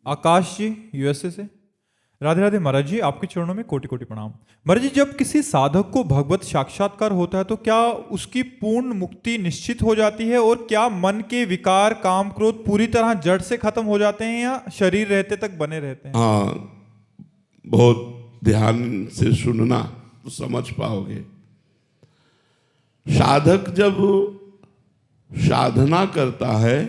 आकाश जी USA से। राधे राधे महाराज जी, आपके चरणों में कोटि कोटि प्रणाम। महाराज जी, जब किसी साधक को भगवत साक्षात्कार होता है तो क्या उसकी पूर्ण मुक्ति निश्चित हो जाती है, और क्या मन के विकार काम क्रोध पूरी तरह जड़ से खत्म हो जाते हैं या शरीर रहते तक बने रहते हैं? हाँ, बहुत ध्यान से सुनना तो समझ पाओगे। साधक जब साधना करता है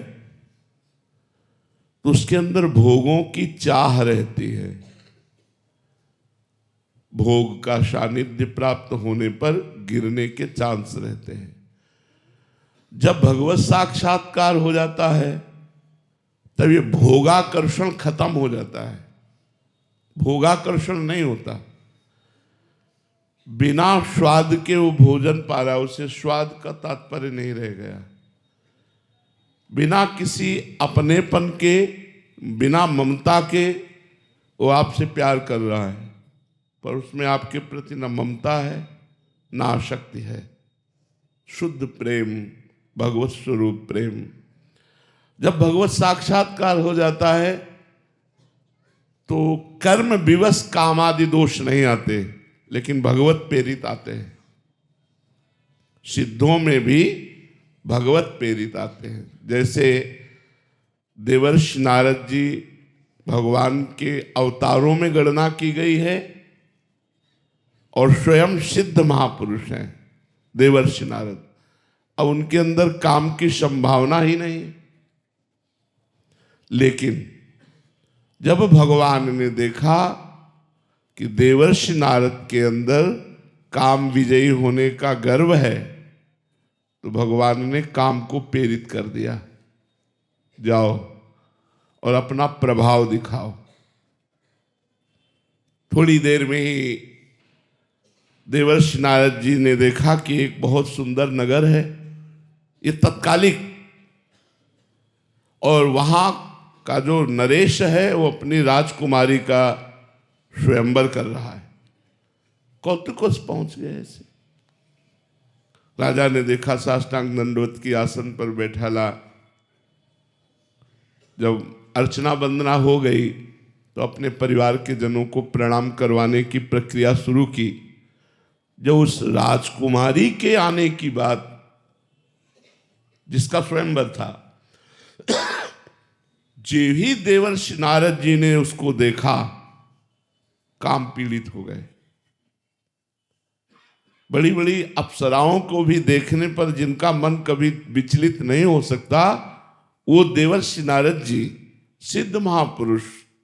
तो उसके अंदर भोगों की चाह रहती है। भोग का सानिध्य प्राप्त होने पर गिरने के चांस रहते हैं। जब भगवत साक्षात्कार हो जाता है तब ये भोगाकर्षण खत्म हो जाता है। भोगाकर्षण नहीं होता। बिना स्वाद के वो भोजन पा रहा, उसे स्वाद का तात्पर्य नहीं रह गया। बिना किसी अपनेपन के, बिना ममता के वो आपसे प्यार कर रहा है, पर उसमें आपके प्रति न ममता है न आसक्ति है। शुद्ध प्रेम, भगवत स्वरूप प्रेम। जब भगवत साक्षात्कार हो जाता है तो कर्म विवश कामादि दोष नहीं आते, लेकिन भगवत प्रेरित आते हैं। सिद्धों में भी भगवत प्रेरित आते हैं। जैसे देवर्षि नारद जी भगवान के अवतारों में गणना की गई है और स्वयं सिद्ध महापुरुष हैं देवर्षि नारद। अब उनके अंदर काम की संभावना ही नहीं। लेकिन जब भगवान ने देखा कि देवर्षि नारद के अंदर काम विजयी होने का गर्व है, तो भगवान ने काम को प्रेरित कर दिया, जाओ और अपना प्रभाव दिखाओ। थोड़ी देर में ही देवर्षि नारद जी ने देखा कि एक बहुत सुंदर नगर है, ये तत्कालिक, और वहां का जो नरेश है वो अपनी राजकुमारी का स्वयंवर कर रहा है। कौतुकोस पहुंच गए ऐसे। राजा ने देखा, साष्टांग दंडवत की आसन पर बैठा ला। जब अर्चना वंदना हो गई तो अपने परिवार के जनों को प्रणाम करवाने की प्रक्रिया शुरू की। जब उस राजकुमारी के आने की बात, जिसका स्वयंवर था, जे ही देवर्षि नारद जी ने उसको देखा, काम पीड़ित हो गए। बड़ी बड़ी अप्सराओं को भी देखने पर जिनका मन कभी विचलित नहीं हो सकता, वो देवर्षि नारद जी सिद्ध महापुरुष,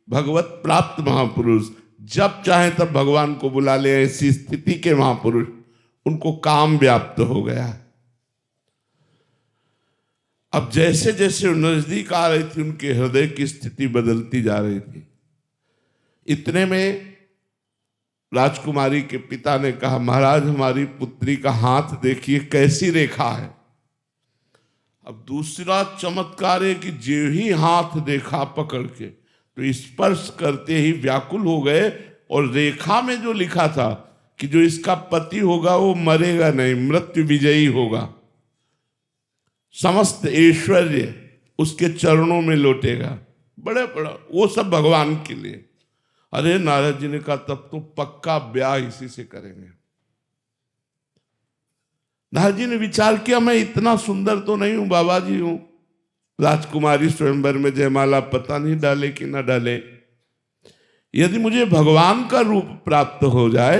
भगवत प्राप्त महापुरुष, जब चाहे तब भगवान को बुला ले, ऐसी स्थिति के महापुरुष, उनको काम व्याप्त हो गया। अब जैसे जैसे नजदीक आ रही थी, उनके हृदय की स्थिति बदलती जा रही थी। इतने में राजकुमारी के पिता ने कहा, महाराज हमारी पुत्री का हाथ देखिए कैसी रेखा है। अब दूसरा चमत्कार है कि जो ही हाथ देखा पकड़ के, तो स्पर्श करते ही व्याकुल हो गए, और रेखा में जो लिखा था कि जो इसका पति होगा वो मरेगा नहीं, मृत्यु विजयी होगा, समस्त ऐश्वर्य उसके चरणों में लौटेगा, बड़ा बड़ा, वो सब भगवान के लिए। अरे नारद जी ने कहा, तब तो पक्का ब्याह इसी से करेंगे। नारद जी ने विचार किया, मैं इतना सुंदर तो नहीं हूं, बाबा जी हूं। राजकुमारी स्वयंवर में जयमाला पता नहीं डाले कि ना डाले। यदि मुझे भगवान का रूप प्राप्त हो जाए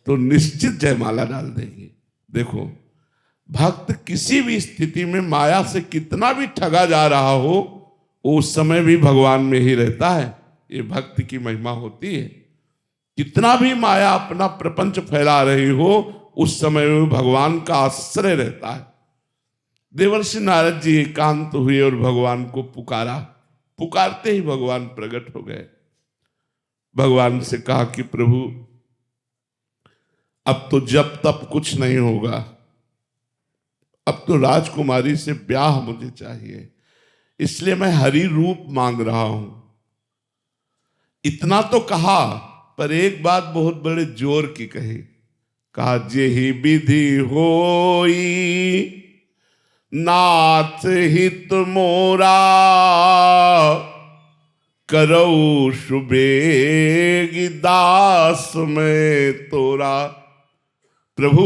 तो निश्चित जयमाला डाल देंगे। देखो, भक्त किसी भी स्थिति में माया से कितना भी ठगा जा रहा हो, उस समय भी भगवान में ही रहता है। ये भक्त की महिमा होती है। कितना भी माया अपना प्रपंच फैला रही हो, उस समय में भगवान का आश्रय रहता है। देवर्षि नारद जी एकांत हुए और भगवान को पुकारा। पुकारते ही भगवान प्रकट हो गए। भगवान से कहा कि प्रभु, अब तो जब तब कुछ नहीं होगा, अब तो राजकुमारी से ब्याह मुझे चाहिए, इसलिए मैं हरि रूप मांग रहा हूं। इतना तो कहा, पर एक बात बहुत बड़े जोर की कही। कहा, जेहि विधि होई नाथ हित मोरा, करऊ सुबेगी दास में तोरा। प्रभु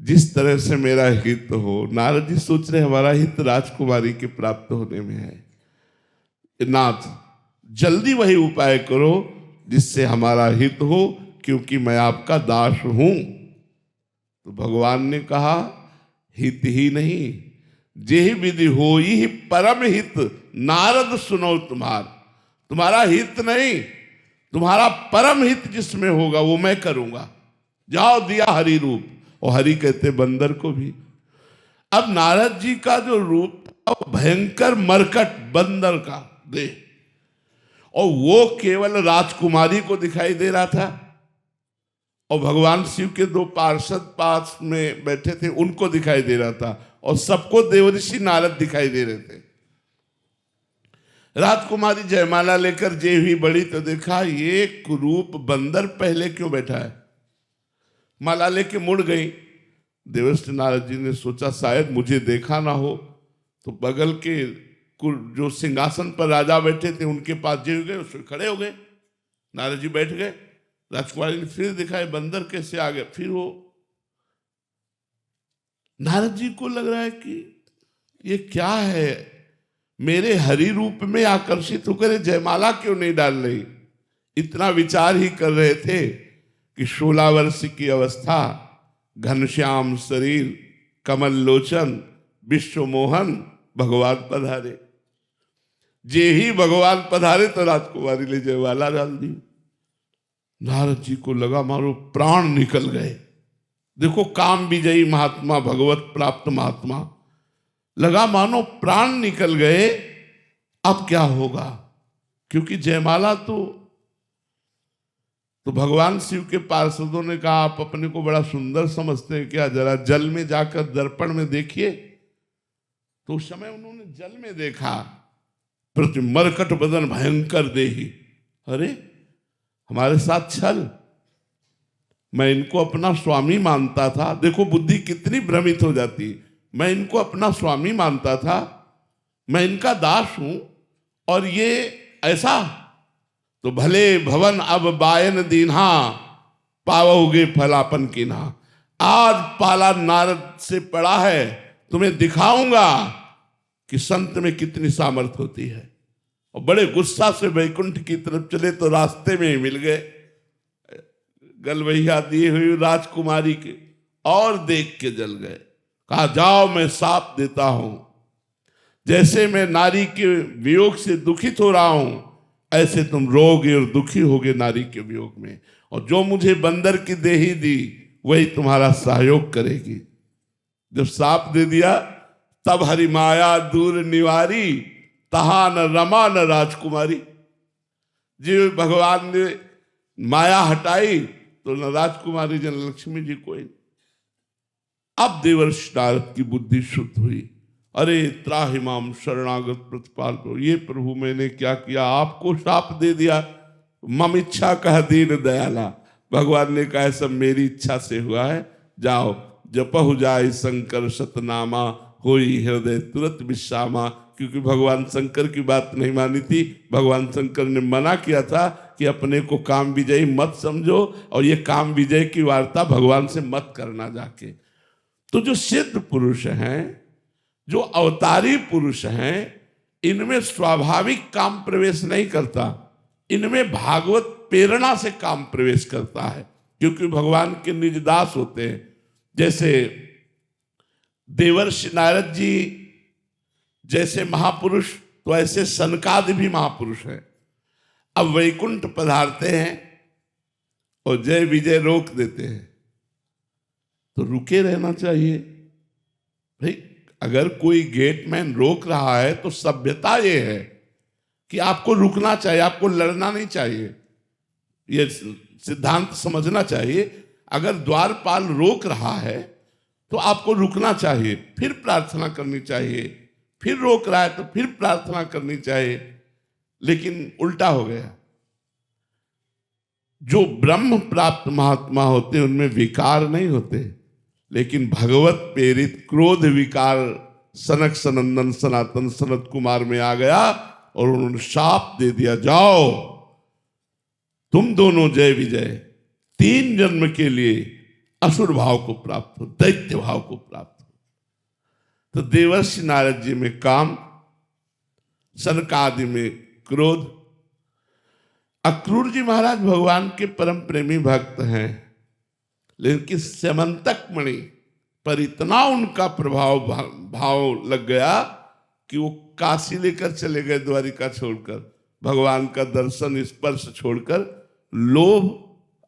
जिस तरह से मेरा हित हो, नारद जी सोच रहे हमारा हित राजकुमारी के प्राप्त होने में है। नाथ जल्दी वही उपाय करो जिससे हमारा हित हो, क्योंकि मैं आपका दास हूं। तो भगवान ने कहा हित ही नहीं, जेहि विधि हो ही परम हित, नारद सुनो तुम्हारा हित नहीं, तुम्हारा परम हित जिसमें होगा वो मैं करूंगा। जाओ दिया हरि रूप, और हरि कहते बंदर को भी। अब नारद जी का जो रूप था भयंकर मरकट बंदर का देह, और वो केवल राजकुमारी को दिखाई दे रहा था, और भगवान शिव के दो पार्षद पास में बैठे थे उनको दिखाई दे रहा था, और सबको देवऋषि नारद दिखाई दे रहे थे। राजकुमारी जयमाला लेकर जे हुई बड़ी तो देखा ये कुरूप बंदर पहले क्यों बैठा है। माला लेके मुड़ गई। देवर्षि नारद जी ने सोचा शायद मुझे देखा ना हो, तो बगल के जो सिंहासन पर राजा बैठे थे उनके पास जे गए, उसमें खड़े हो गए। नारद जी बैठ गए। राजकुमारी ने फिर दिखाए बंदर कैसे आ गए। फिर वो नारद जी को लग रहा है कि ये क्या है, मेरे हरि रूप में आकर्षित होकर जयमाला क्यों नहीं डाल रही। इतना विचार ही कर रहे थे कि 16 वर्ष की अवस्था, घनश्याम शरीर, कमल लोचन, विश्व मोहन, भगवान पधारे। जे ही भगवान पधारे तो राजकुमारी ने जयमाला डाल दी। नारद जी को लगा मारो प्राण निकल गए। देखो काम विजयी महात्मा, भगवत प्राप्त महात्मा, लगा मानो प्राण निकल गए। अब क्या होगा, क्योंकि जयमाला तो भगवान शिव के पार्षदों ने कहा आप अपने को बड़ा सुंदर समझते हैं क्या, जरा जल में जाकर दर्पण में देखिए। तो उस समय उन्होंने जल में देखा, प्रति मरकट बदन भयंकर देही। अरे हमारे साथ छल, मैं इनको अपना स्वामी मानता था। देखो बुद्धि कितनी भ्रमित हो जाती। मैं इनको अपना स्वामी मानता था, मैं इनका दास हूं, और ये ऐसा। तो भले भवन अब बायन दीन्हा, पाओगे फलापन कीन्हा। आज पाला नारद से पड़ा है, तुम्हें दिखाऊंगा कि संत में कितनी सामर्थ होती है। और बड़े गुस्सा से वैकुंठ की तरफ चले तो रास्ते में ही मिल गए गलवैया दिए हुई राजकुमारी के, और देख के जल गए। कहा जाओ मैं साप देता हूं, जैसे मैं नारी के वियोग से दुखित हो रहा हूं, ऐसे तुम रोगे और दुखी होगे नारी के वियोग में। और जो मुझे बंदर की देही दी वही तुम्हारा सहयोग करेगी। जब साप दे दिया तब हरि माया दूर निवारी, तहा न रमा न राजकुमारी। जी भगवान ने माया हटाई तो न राजकुमारी जन लक्ष्मी जी कोई। अब देवर्षि नारद की बुद्धि शुद्ध हुई। अरे त्राहिमाम शरणागत प्रतिपाल को, ये प्रभु मैंने क्या किया, आपको शाप दे दिया। मम इच्छा कह दीन दयाला। भगवान ने कहा सब मेरी इच्छा से हुआ है, जाओ जपहु जाय शंकर शतनामा, होई हृदय तुरंत विश्रामा। क्योंकि भगवान शंकर की बात नहीं मानी थी। भगवान शंकर ने मना किया था कि अपने को काम विजयी मत समझो, और ये काम विजय की वार्ता भगवान से मत करना जाके। तो जो सिद्ध पुरुष हैं, जो अवतारी पुरुष हैं, इनमें स्वाभाविक काम प्रवेश नहीं करता, इनमें भागवत प्रेरणा से काम प्रवेश करता है। क्योंकि भगवान के निज दास होते हैं। जैसे देवर्षि नारद जी जैसे महापुरुष, तो ऐसे सनकादि भी महापुरुष हैं। अब वैकुंठ पधारते हैं और जय विजय रोक देते हैं, तो रुके रहना चाहिए भाई। अगर कोई गेटमैन रोक रहा है तो सभ्यता ये है कि आपको रुकना चाहिए, आपको लड़ना नहीं चाहिए। ये सिद्धांत समझना चाहिए। अगर द्वारपाल रोक रहा है तो आपको रुकना चाहिए, फिर प्रार्थना करनी चाहिए। फिर रोक रहा है तो फिर प्रार्थना करनी चाहिए। लेकिन उल्टा हो गया। जो ब्रह्म प्राप्त महात्मा होते हैं उनमें विकार नहीं होते, लेकिन भगवत प्रेरित क्रोध विकार सनक सनंदन सनातन सनत कुमार में आ गया और उन्होंने शाप दे दिया, जाओ तुम दोनों जय विजय 3 जन्म के लिए असुर भाव को प्राप्त हो, दैत्य भाव को प्राप्त हो। तो देवर्षि नारद जी में काम, सनकादि में क्रोध। अक्रूर जी महाराज भगवान के परम प्रेमी भक्त हैं, लेकिन कि स्यमंतक मणि पर इतना उनका भाव लग गया कि वो काशी लेकर चले गए, द्वारिका छोड़कर, भगवान का दर्शन स्पर्श छोड़कर। लोभ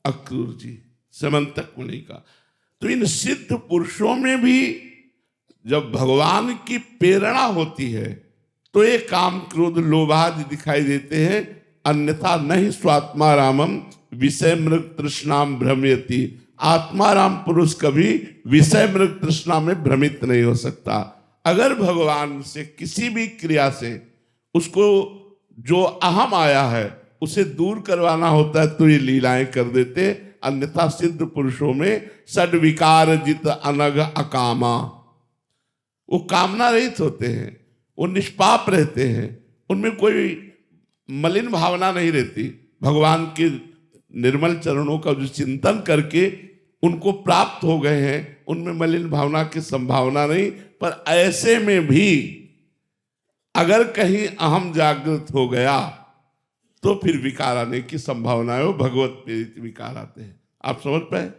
अक्रूर जी, स्यमंतक मणि का। तो इन सिद्ध पुरुषों में भी जब भगवान की प्रेरणा होती है तो ये काम क्रोध लोभादि दिखाई देते हैं, अन्यथा नहीं। स्वात्मा रामम विषय मृग तृष्णाम भ्रमयति। आत्माराम पुरुष कभी विषय मृग तृष्णा में भ्रमित नहीं हो सकता। अगर भगवान से किसी भी क्रिया से उसको जो अहम आया है उसे दूर करवाना होता है तो ये लीलाएं कर देते, अन्यथा सिद्ध पुरुषों में षड्विकार जित अनग अकामा, वो कामना रहित होते हैं, वो निष्पाप रहते हैं, उनमें कोई मलिन भावना नहीं रहती। भगवान के निर्मल चरणों का जो चिंतन करके उनको प्राप्त हो गए हैं, उनमें मलिन भावना की संभावना नहीं। पर ऐसे में भी अगर कहीं अहम जागृत हो गया तो फिर विकार आने की संभावना है, वो भगवत प्रेरित विकार आते हैं। आप समझ पाए?